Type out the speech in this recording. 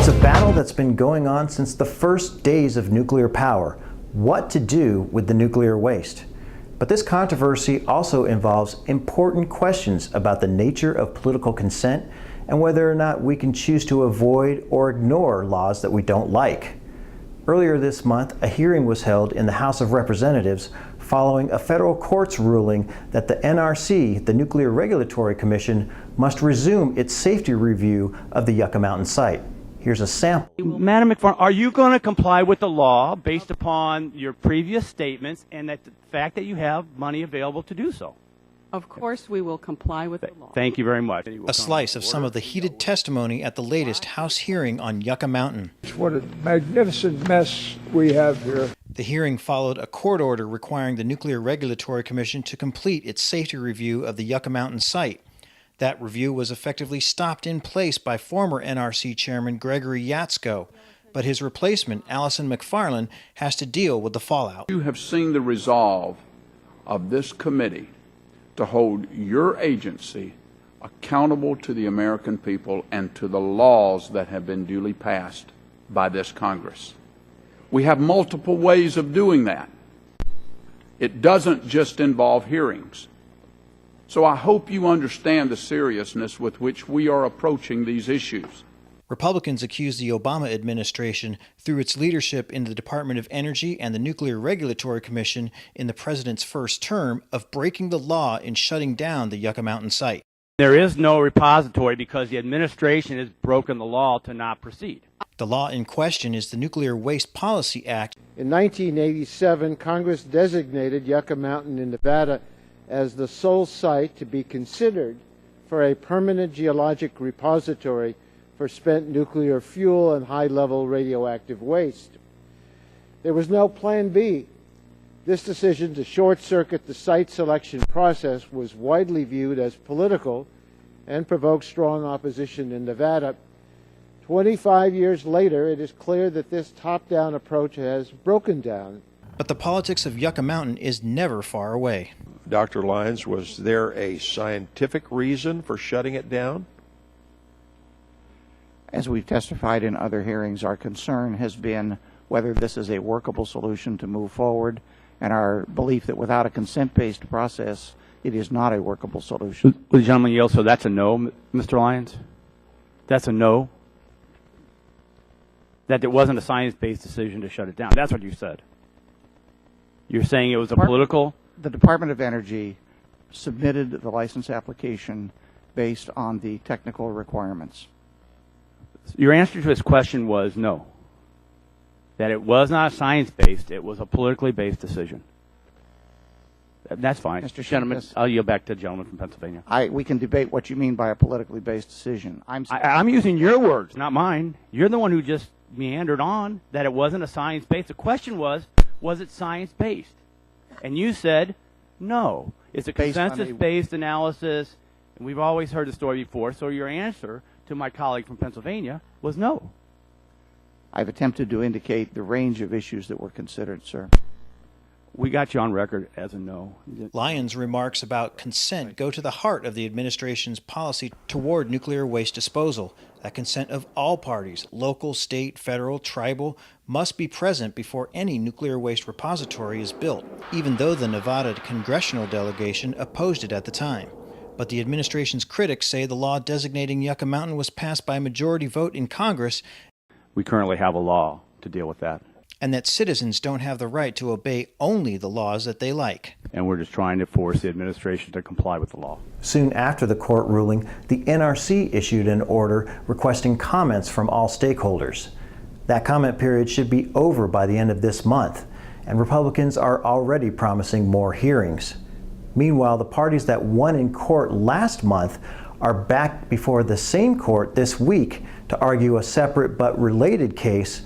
It's a battle that's been going on since the first days of nuclear power. What to do with the nuclear waste? But this controversy also involves important questions about the nature of political consent and whether or not we can choose to avoid or ignore laws that we don't like. Earlier this month, a hearing was held in the House of Representatives following a federal court's ruling that the NRC, the Nuclear Regulatory Commission, must resume its safety review of the Yucca Mountain site. Here's a sample. Madam McFarland, are you going to comply with the law based upon your previous statements and the fact that you have money available to do so? Of course we will comply with the law. Thank you very much. A slice of some of the heated testimony at the latest House hearing on Yucca Mountain. What a magnificent mess we have here. The hearing followed a court order requiring the Nuclear Regulatory Commission to complete its safety review of the Yucca Mountain site. That review was effectively stopped in place by former NRC Chairman Gregory Yatsko, but his replacement, Allison McFarland, has to deal with the fallout. You have seen the resolve of this committee to hold your agency accountable to the American people and to the laws that have been duly passed by this Congress. We have multiple ways of doing that. It doesn't just involve hearings. So I hope you understand the seriousness with which we are approaching these issues. Republicans accuse the Obama administration, through its leadership in the Department of Energy and the Nuclear Regulatory Commission in the president's first term, of breaking the law in shutting down the Yucca Mountain site. There is no repository because the administration has broken the law to not proceed. The law in question is the Nuclear Waste Policy Act. In 1987, Congress designated Yucca Mountain in Nevada as the sole site to be considered for a permanent geologic repository for spent nuclear fuel and high-level radioactive waste. There was no plan B. This decision to short-circuit the site selection process was widely viewed as political and provoked strong opposition in Nevada. 25 years later, it is clear that this top-down approach has broken down. But the politics of Yucca Mountain is never far away. Dr. Lyons, was there a scientific reason for shutting it down? As we've testified in other hearings, our concern has been whether this is a workable solution to move forward, and our belief that without a consent-based process, it is not a workable solution. Will the gentleman yield? So that's a no, Mr. Lyons? That's a no? That there wasn't a science-based decision to shut it down. That's what you said. You're saying it was a political? The Department of Energy submitted the license application based on the technical requirements. Your answer to his question was no. That it was not science-based, it was a politically based decision. That's fine. Mr. Gentlemen, I'll yield back to the gentleman from Pennsylvania. We can debate what you mean by a politically based decision. I'm using your words, not mine. You're the one who just meandered on that it wasn't a science-based. The question was it science-based? And you said, no. It's a consensus-based analysis, and we've always heard the story before, so your answer to my colleague from Pennsylvania was no. I've attempted to indicate the range of issues that were considered, sir. We got you on record as a no. Lyons' remarks about consent go to the heart of the administration's policy toward nuclear waste disposal. That consent of all parties, local, state, federal, tribal, must be present before any nuclear waste repository is built, even though the Nevada congressional delegation opposed it at the time. But the administration's critics say the law designating Yucca Mountain was passed by a majority vote in Congress. We currently have a law to deal with that. And that citizens don't have the right to obey only the laws that they like. And we're just trying to force the administration to comply with the law. Soon after the court ruling, the NRC issued an order requesting comments from all stakeholders. That comment period should be over by the end of this month, and Republicans are already promising more hearings. Meanwhile, the parties that won in court last month are back before the same court this week to argue a separate but related case